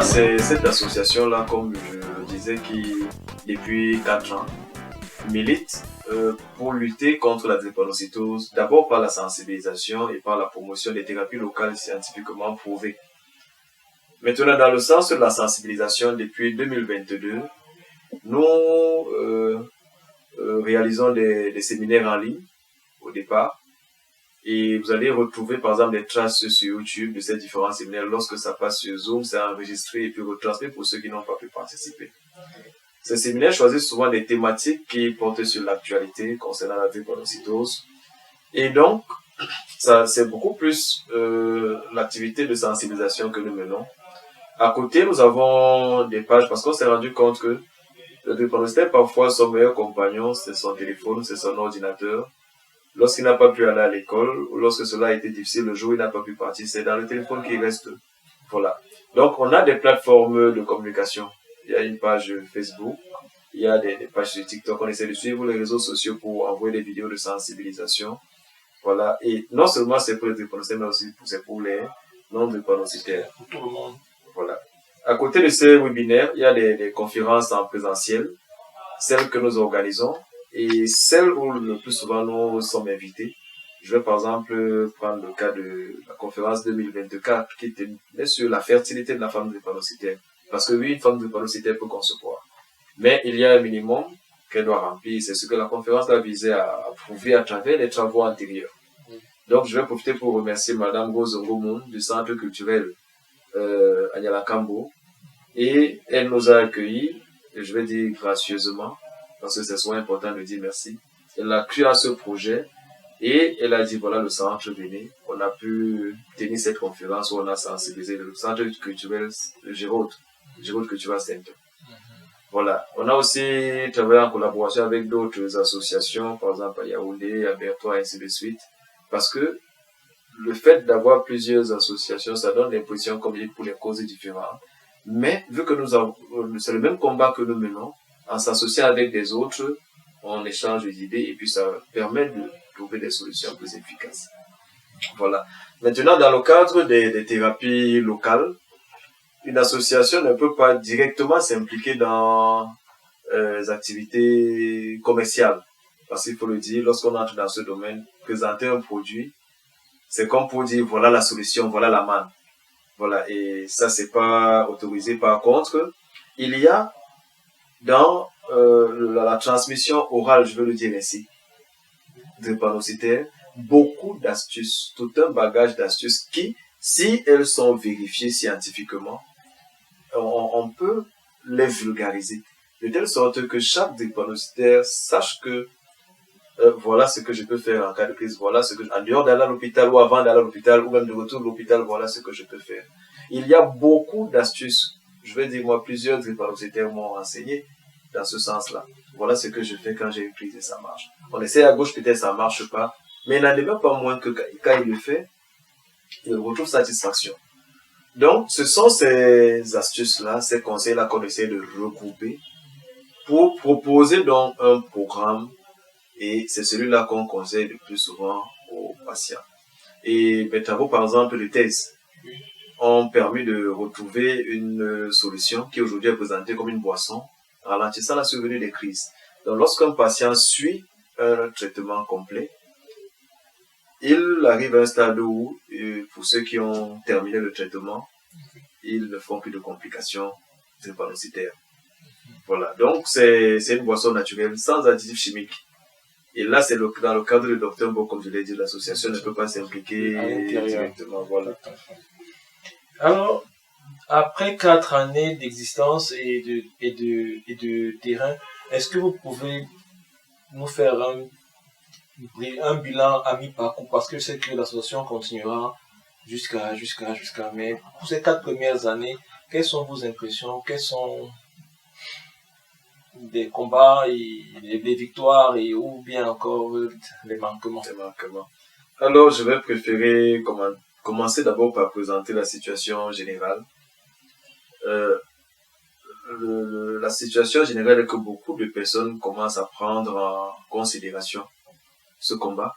c'est cette association-là, comme je le disais, qui, depuis 4 ans, milite pour lutter contre la drépanocytose, d'abord par la sensibilisation et par la promotion des thérapies locales scientifiquement prouvées. Maintenant, dans le sens de la sensibilisation, depuis 2022, nous réalisons des séminaires en ligne au départ. Et vous allez retrouver par exemple des traces sur YouTube de ces différents séminaires. Lorsque ça passe sur Zoom, c'est enregistré et puis retransmis pour ceux qui n'ont pas pu participer. Ces séminaires choisissent souvent des thématiques qui portent sur l'actualité concernant la drépanocytose. Et donc, ça, c'est beaucoup plus l'activité de sensibilisation que nous menons. À côté, nous avons des pages parce qu'on s'est rendu compte que le drépanocytaire, parfois, son meilleur compagnon, c'est son téléphone, c'est son ordinateur. Lorsqu'il n'a pas pu aller à l'école, ou lorsque cela a été difficile, le jour où il n'a pas pu partir, c'est dans le téléphone qu'il reste. Voilà. Donc, on a des plateformes de communication. Il y a une page Facebook, il y a des pages sur TikTok. On essaie de suivre les réseaux sociaux pour envoyer des vidéos de sensibilisation. Voilà. Et non seulement c'est pour les drépanocytaires, mais aussi c'est pour les non-drépanocytaires. Pour tout le monde. Voilà. À côté de ces webinaires, il y a des conférences en présentiel, celles que nous organisons. Et celle où le plus souvent nous sommes invités, je vais par exemple prendre le cas de la conférence 2024 qui était sur la fertilité de la femme drépanocytaire. Parce que oui, une femme drépanocytaire peut concevoir. Mais il y a un minimum qu'elle doit remplir. C'est ce que la conférence a visé à prouver à travers les travaux antérieurs. Donc je vais profiter pour remercier Madame Rose Ngomoun du Centre culturel Anyala Kambo. Et elle nous a accueillis, et je vais dire gracieusement, parce que c'est souvent important de dire merci. Elle a cru à ce projet et elle a dit voilà le centre, venez. On a pu tenir cette conférence où on a sensibilisé le centre culturel Giraud Cultural Center. Voilà. On a aussi travaillé en collaboration avec d'autres associations, par exemple à Yaoundé, à Bertois, et ainsi de suite. Parce que le fait d'avoir plusieurs associations, ça donne l'impression comme pour les causes différentes. Mais vu que c'est le même combat que nous menons, en s'associant avec des autres, on échange des idées et puis ça permet de trouver des solutions plus efficaces. Voilà. Maintenant, dans le cadre des thérapies locales, une association ne peut pas directement s'impliquer dans les activités commerciales. Parce qu'il faut le dire, lorsqu'on entre dans ce domaine, présenter un produit, c'est comme pour dire voilà la solution, voilà la manne. Voilà, et ça, c'est pas autorisé. Par contre, il y a dans la transmission orale, je veux le dire ainsi, drépanocytaire, beaucoup d'astuces, tout un bagage d'astuces qui, si elles sont vérifiées scientifiquement, on peut les vulgariser. De telle sorte que chaque drépanocytaire sache que voilà ce que je peux faire en cas de crise, voilà ce que, en dehors d'aller à l'hôpital ou avant d'aller à l'hôpital ou même de retour de l'hôpital, voilà ce que je peux faire. Il y a beaucoup d'astuces. Je vais dire, moi, plusieurs drépanocytaires m'ont renseigné dans ce sens-là. Voilà ce que je fais quand j'ai une crise et ça marche. On essaie à gauche, peut-être ça marche pas, mais il n'en demeure pas moins que quand il le fait, il retrouve satisfaction. Donc, ce sont ces astuces-là, ces conseils-là qu'on essaie de regrouper pour proposer donc un programme. Et c'est celui-là qu'on conseille le plus souvent aux patients. Et mes travaux, par exemple, de thèse, ont permis de retrouver une solution qui aujourd'hui est présentée comme une boisson, ralentissant la survenue des crises. Donc, lorsqu'un patient suit un traitement complet, il arrive à un stade où, pour ceux qui ont terminé le traitement, ils ne font plus de complications drépanocytaires. Voilà. Donc, c'est une boisson naturelle, sans additifs chimiques. Et là, c'est dans le cadre de Dr Bo, comme je l'ai dit, l'association ne peut pas s'impliquer directement. Voilà. Alors, après 4 années d'existence et de terrain, est-ce que vous pouvez nous faire un bilan à mi-parcours? Parce que je sais que l'association continuera jusqu'à mais pour ces 4 premières années, quelles sont vos impressions? Quelles sont des combats et les victoires et ou bien encore les manquements? Alors, je vais préférer commencer d'abord par présenter la situation générale. La situation générale est que beaucoup de personnes commencent à prendre en considération ce combat,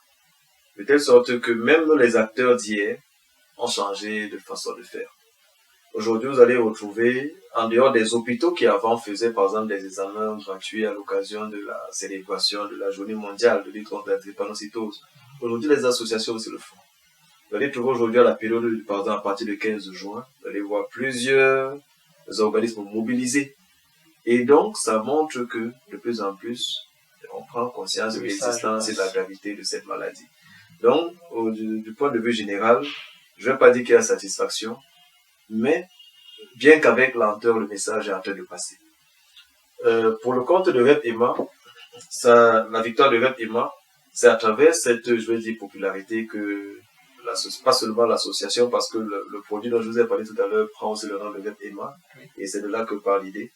de telle sorte que même les acteurs d'hier ont changé de façon de faire. Aujourd'hui, vous allez retrouver, en dehors des hôpitaux qui avant faisaient par exemple des examens gratuits à l'occasion de la célébration de la journée mondiale de lutte contre la drépanocytose, aujourd'hui les associations aussi le font. Vous allez trouver aujourd'hui à la période, par exemple à partir du 15 juin, vous allez voir plusieurs organismes mobilisés. Et donc, ça montre que de plus en plus, on prend conscience de l'existence et de la gravité de cette maladie. Donc, du point de vue général, je ne vais pas dire qu'il y a satisfaction, mais bien qu'avec lenteur, le message est en train de passer. Pour le compte de Rep Emma, la victoire de Rep Emma, c'est à travers cette, je vais dire, popularité que, pas seulement l'association, parce que le produit dont je vous ai parlé tout à l'heure prend aussi le nom de Rep Emma, et c'est de là que part l'idée.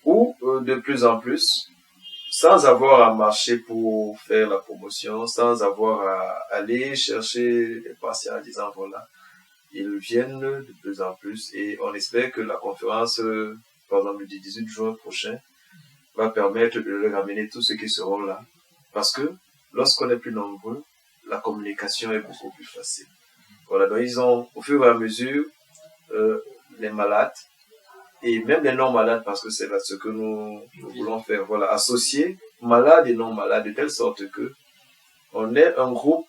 Ou de plus en plus, sans avoir à marcher pour faire la promotion, sans avoir à aller chercher les patients en disant voilà, ils viennent de plus en plus et on espère que la conférence, par exemple du 18 juin prochain, va permettre de leur ramener tous ceux qui seront là. Parce que lorsqu'on est plus nombreux, la communication est beaucoup plus facile. Voilà, donc ils ont, au fur et à mesure, les malades, et même les non-malades, parce que c'est là ce que nous voulons faire, voilà, associer malades et non-malades, de telle sorte que on est un groupe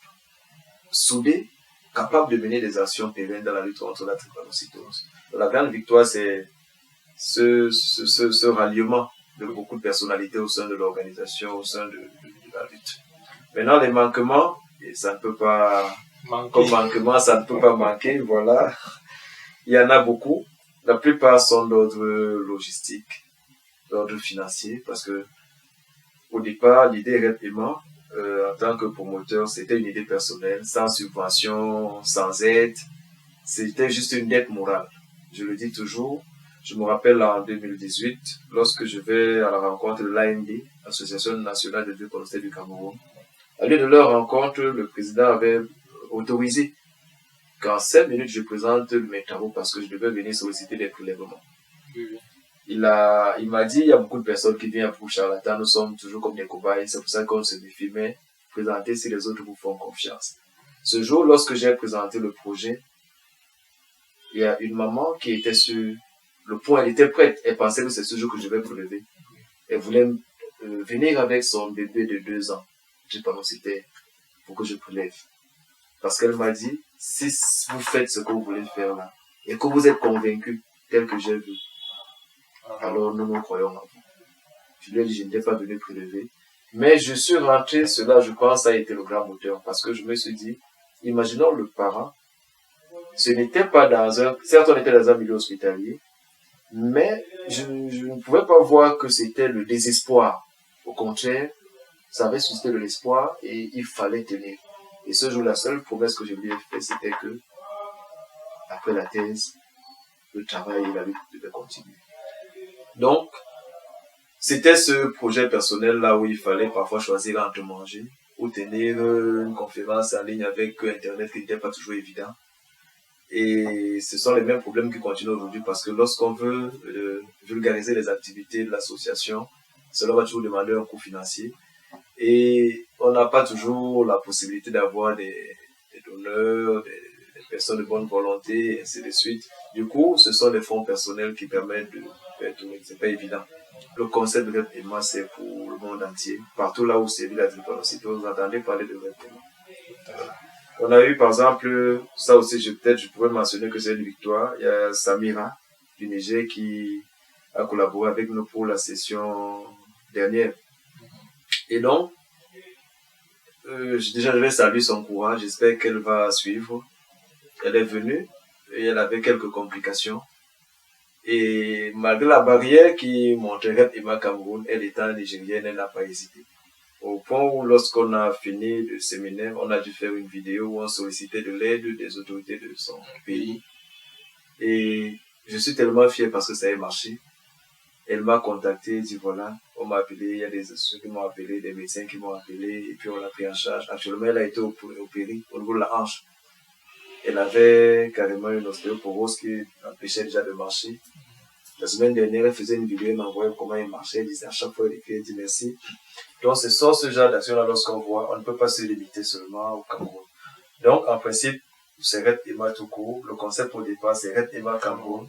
soudé, capable de mener des actions pérennes dans la lutte contre la drépanocytose. La grande victoire, c'est ce ralliement de beaucoup de personnalités au sein de l'organisation, au sein de la lutte. Maintenant, les manquements, et ça ne peut pas, comme manquement, ça ne peut pas manquer, voilà. Il y en a beaucoup. La plupart sont d'ordre logistique, d'ordre financier, parce que au départ, l'idée Rep Emma, en tant que promoteur, c'était une idée personnelle, sans subvention, sans aide. C'était juste une dette morale. Je le dis toujours. Je me rappelle en 2018, lorsque je vais à la rencontre de l'AND, Association nationale de drépanocytose du Cameroun. À lieu de leur rencontre, le président avait autorisé qu'en 5 minutes, je présente mes travaux parce que je devais venir solliciter des prélèvements. Il m'a dit, il y a beaucoup de personnes qui viennent pour charlatan, nous sommes toujours comme des cobayes, c'est pour ça qu'on se défie, mais présenter si les autres vous font confiance. Ce jour, lorsque j'ai présenté le projet, il y a une maman qui était sur le point, elle était prête, elle pensait que c'est ce jour que je vais prélever. Elle voulait venir avec son bébé de 2 ans, drépanocytaire, pour que je prélève. Parce qu'elle m'a dit, si vous faites ce que vous voulez faire là, et que vous êtes convaincu, tel que j'ai vu, alors nous croyons en vous. Je lui ai dit, je n'étais pas venu prélever. Mais je suis rentré, cela, je pense, a été le grand moteur. Parce que je me suis dit, imaginons le parent, ce n'était pas certes on était dans un milieu hospitalier, mais je ne pouvais pas voir que c'était le désespoir. Au contraire, ça avait suscité de l'espoir et il fallait tenir. Et ce jour, la seule promesse que je lui ai faite, c'était que, après la thèse, le travail et la lutte devaient continuer. Donc, c'était ce projet personnel là où il fallait parfois choisir entre manger ou tenir une conférence en ligne avec Internet qui n'était pas toujours évident. Et ce sont les mêmes problèmes qui continuent aujourd'hui parce que lorsqu'on veut vulgariser les activités de l'association, cela va toujours demander un coût financier. Et on n'a pas toujours la possibilité d'avoir des donneurs, des personnes de bonne volonté, et ainsi de suite. Du coup, ce sont les fonds personnels qui permettent de faire tourner. C'est pas évident. Le concept de Rep Emma, c'est pour le monde entier. Partout là où c'est la drépanocytose, vous entendez parler de Rep Emma. On a eu par exemple, ça aussi je pourrais mentionner que c'est une victoire. Il y a Samira du Niger qui a collaboré avec nous pour la session dernière. Et donc, déjà je vais saluer son courage, j'espère qu'elle va suivre. Elle est venue et elle avait quelques complications. Et malgré la barrière qui montrait Rep Emma Cameroun, elle étant nigérienne, elle n'a pas hésité. Au point où lorsqu'on a fini le séminaire, on a dû faire une vidéo où on sollicitait de l'aide des autorités de son pays. Et je suis tellement fier parce que ça a marché. Elle m'a contacté, dit voilà, on m'a appelé, il y a des associations qui m'ont appelé, des médecins qui m'ont appelé, et puis on l'a pris en charge. Actuellement, elle a été opérée au niveau de la hanche. Elle avait carrément une ostéoporose qui empêchait déjà de marcher. La semaine dernière, elle faisait une vidéo, elle m'envoyait comment elle marchait, elle disait à chaque fois, elle écrit, elle dit merci. Donc, ce genre d'action-là, lorsqu'on voit, on ne peut pas se limiter seulement au Cameroun. Donc, en principe, c'est REP-EMA tout court. Le concept au départ, c'est REP-EMA Cameroun.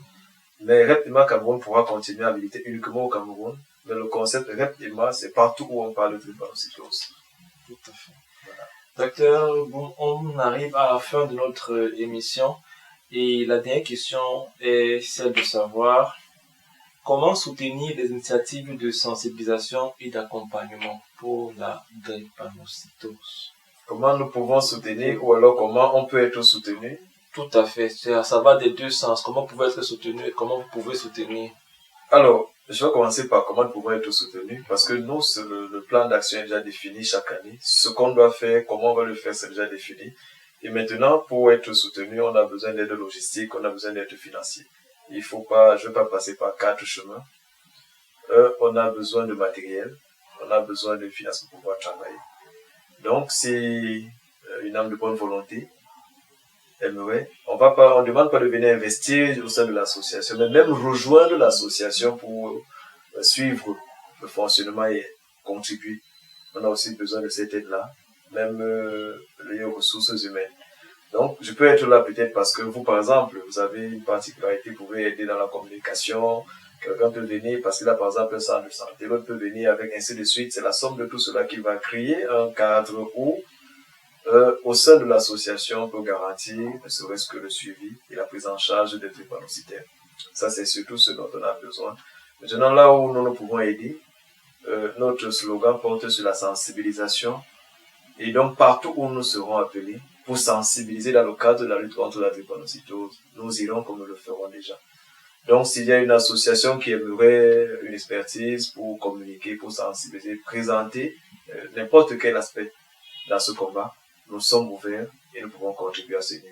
Mais REP-EMA Cameroun pourra continuer à militer uniquement au Cameroun. Mais le concept REP-EMA, c'est partout où on parle de drépanocytose. Tout à fait. Voilà. Docteur, bon, on arrive à la fin de notre émission. Et la dernière question est celle de savoir comment soutenir les initiatives de sensibilisation et d'accompagnement pour la drépanocytose. Comment nous pouvons soutenir ou alors comment on peut être soutenu? Tout à fait, ça va des deux sens. Comment vous pouvez être soutenu et comment vous pouvez soutenir? Alors, je vais commencer par comment nous pouvons être soutenus parce que nous, le plan d'action est déjà défini chaque année. Ce qu'on doit faire, comment on va le faire, c'est déjà défini. Et maintenant, pour être soutenu, on a besoin d'aide logistique, on a besoin d'aide financière. Je ne vais pas passer par 4 chemins. On a besoin de matériel, on a besoin de financement pour pouvoir travailler. Donc, si une âme de bonne volonté aimerait, on ne demande pas de venir investir au sein de l'association, mais même rejoindre l'association pour suivre le fonctionnement et contribuer. On a aussi besoin de cette aide-là, même les ressources humaines. Donc, je peux être là peut-être parce que vous, par exemple, vous avez une particularité, vous pouvez aider dans la communication, quelqu'un peut venir parce qu'il a par exemple un centre de santé, l'autre peut venir avec ainsi de suite. C'est la somme de tout cela qui va créer un cadre où, au sein de l'association, on peut garantir ne serait-ce que le suivi et la prise en charge des drépanocytaires. Ça, c'est surtout ce dont on a besoin. Maintenant, là où nous pouvons aider, notre slogan porte sur la sensibilisation. Et donc, partout où nous serons appelés pour sensibiliser dans le cadre de la lutte contre la drépanocytose, nous irons comme nous le ferons déjà. Donc, s'il y a une association qui aimerait une expertise pour communiquer, pour sensibiliser, présenter n'importe quel aspect dans ce combat, nous sommes ouverts et nous pouvons contribuer à ce niveau.